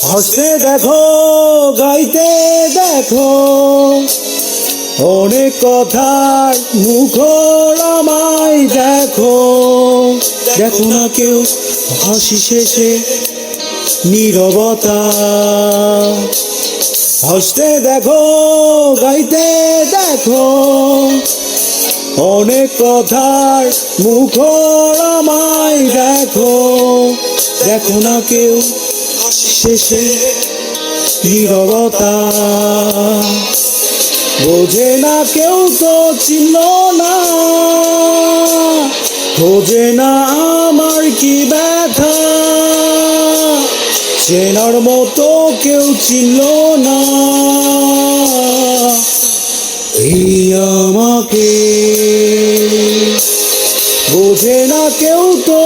হাসতে দেখো, গাইতে দেখো, অনেক কথার মুখর আমায় দেখো। দেখো না কেউ হাসি শেষে নীরবতা। হাসতে দেখো, গাইতে দেখো, অনেক কথার মুখর আমায় দেখো। দেখো না কেউ শেষে নীরবতা। বোঝে না কেউ তো চিনল না, বোঝে না আমার কি ব্যথা। চেনার মতো কেউ চিনল না এই আমাকে। বোঝে না কেউ তো